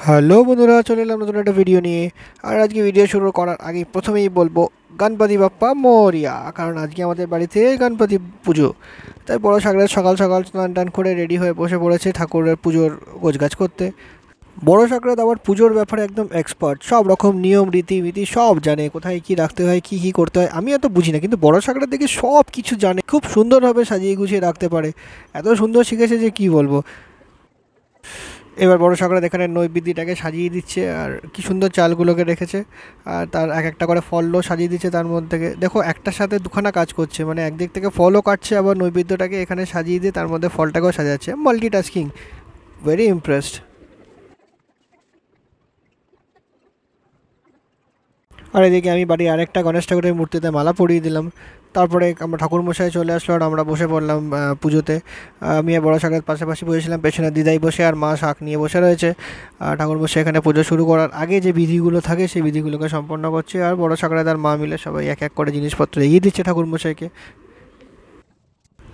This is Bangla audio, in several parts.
হ্যালো বন্ধুরা, চলে এলাম নতুন একটা ভিডিও নিয়ে। আর আজকে ভিডিও শুরু করার আগে প্রথমেই বলবো গণপতি বাপ্পা মোরিয়া, কারণ আজকে আমাদের বাড়িতে গণপতি পুজো। তাই বড় সাগরের সকাল সকাল স্নান টান করে রেডি হয়ে বসে পড়েছে ঠাকুরের পুজোর গোছগাছ করতে। বড় সাগরের আবার পুজোর ব্যাপারে একদম এক্সপার্ট, সব রকম নিয়ম রীতিনীতি সব জানে, কোথায় কি রাখতে হয় কি কি করতে হয়। আমি এত বুঝি না, কিন্তু বড় সাগরের দেখে সব কিছু জানে, খুব সুন্দরভাবে সাজিয়ে গুছিয়ে রাখতে পারে। এত সুন্দর শিখেছে যে কি বলবো। এবার বড় সাগরত এখানে নৈবেদ্যটাকে সাজিয়ে দিচ্ছে, আর কি সুন্দর চালগুলোকে রেখেছে, আর তার এক একটা করে ফলও সাজিয়ে দিচ্ছে। তার মধ্যে থেকে দেখো একটার সাথে দুখানা কাজ করছে, মানে একদিক থেকে ফলও কাটছে, আবার নৈবেদ্যটাকে এখানে সাজিয়ে দিয়ে তার মধ্যে ফলটাকেও সাজাচ্ছে। Multitasking, very impressed. আর এদিকে আমি বাড়ির আরেকটা গণেশ ঠাকুরের মূর্তিতে মালা পরিয়ে দিলাম। তারপরে আমরা ঠাকুরমশাই চলে আসলো আর আমরা বসে পড়লাম পুজোতে। আমি আর বড় সাগরের পাশাপাশি বসেছিলাম, পেছনে দিদাই বসে আর মা শাক নিয়ে বসে রয়েছে। আর ঠাকুরমশাই এখানে পুজো শুরু করার আগে যে বিধিগুলো থাকে সেই বিধিগুলোকে সম্পন্ন করছে, আর বড় সাগরের আর মা মিলে সবাই এক এক করে জিনিসপত্র এগিয়ে দিচ্ছে ঠাকুরমশাইকে।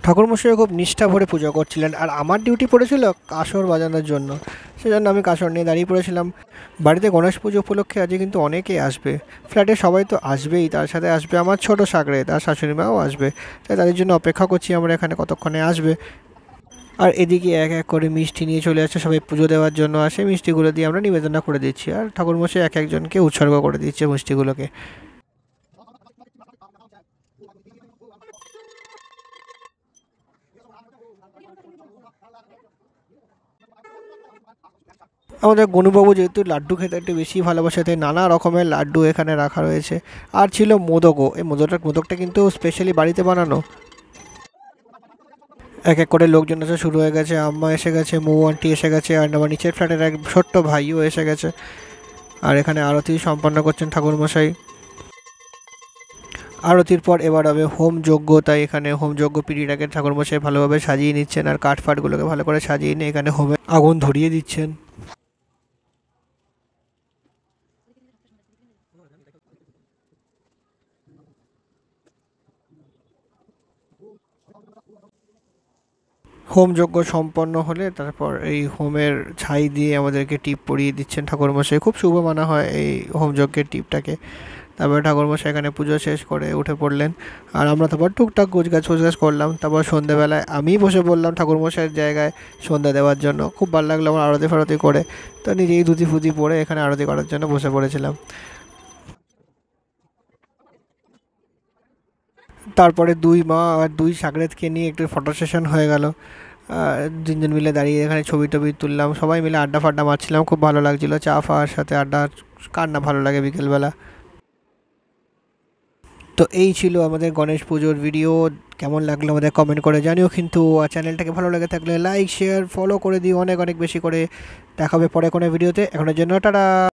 ঠাকুরমশাই খুব নিষ্ঠা ভরে পুজো করছিলেন, আর আমার ডিউটি পড়েছিল কাসর বাজানোর জন্য। সেজন্য আমি কাসর নিয়ে দাঁড়িয়ে পড়েছিলাম। বাড়িতে গণেশ পুজো উপলক্ষে আজকে কিন্তু অনেকেই আসবে। ফ্ল্যাটে সবাই তো আসবেই, তার সাথে আসবে আমার ছোট সাগরে, তার শাশুড়ি মাও আসবে। তাই তাদের জন্য অপেক্ষা করছি আমরা এখানে কতক্ষণে আসবে। আর এদিকে এক এক করে মিষ্টি নিয়ে চলে আসছে, সবাই পুজো দেওয়ার জন্য আসে। মিষ্টিগুলো দিয়ে আমরা নিবেদন করে দিচ্ছি, আর ঠাকুরমশাই এক একজনকে উৎসর্গ করে দিচ্ছে মিষ্টিগুলোকে। আমাদের গনুবাবু যেহেতু লাড্ডু খেতে একটু বেশি ভালোবাসে, তাই নানা রকমের লাড্ডু এখানে রাখা রয়েছে। আর ছিল মোদকও, এই মোদকটা কিন্তু স্পেশালি বাড়িতে বানানো। এক এক করে লোকজন এসে শুরু হয়ে গেছে, আম্মা এসে গেছে, মৌ আন্টি এসে গেছে, আর আমার নিচের ফ্ল্যাটের এক ছোট্ট ভাইও এসে গেছে। আর এখানে আরতি সম্পন্ন করছেন ঠাকুরমশাই। আরতির পর এবার হবে হোম যজ্ঞ, তাই এখানে হোম যজ্ঞ পিঁড়িটাকে ঠাকুরমশাই ভালোভাবে সাজিয়ে নিচ্ছেন, আর কাঠ ফাটগুলোকে ভালো করে সাজিয়ে নিয়ে এখানে হোমে আগুন ধরিয়ে দিচ্ছেন। হোমযজ্ঞ সম্পন্ন হলে তারপর এই হোমের ছাই দিয়ে আমাদেরকে টিপ পরিয়ে দিচ্ছেন ঠাকুরমশাই। খুব শুভ মানা হয় এই হোমযজ্ঞের টিপটাকে। তারপরে ঠাকুরমশাই এখানে পুজো শেষ করে উঠে পড়লেন, আর আমরা তারপর টুকটাক গোছগাছ করলাম। তারপর সন্ধ্যেবেলায় আমি বসে পড়লাম ঠাকুরমশাইয়ের জায়গায় সন্ধ্যা দেওয়ার জন্য। খুব ভালো লাগলো আমার আরতি ফারতি করে, তো নিজেই ধুতি ফুতি পরে এখানে আরতি করার জন্য বসে পড়েছিলাম। তারপরে দুই মা আর দুই সাগরেদকে নিয়ে একটু ফটো সেশন হয়ে গেল। তিনজন মিলে দাঁড়িয়ে এখানে ছবি টবি তুললাম, সবাই মিলে আড্ডা ফাড্ডা মারছিলাম, খুব ভালো লাগছিলো। চা ফাওয়ার সাথে আড্ডা, কার না ভালো লাগে বিকেলবেলা। তো এই ছিল আমাদের গণেশ পুজোর ভিডিও। কেমন লাগলো আমাদের কমেন্ট করে জানিও কিন্তু। আর চ্যানেলটাকে ভালো লেগে থাকলে লাইক শেয়ার ফলো করে দিও অনেক অনেক বেশি করে। দেখাবে পরে কোনো ভিডিওতে, এখনের জন্য টাটা।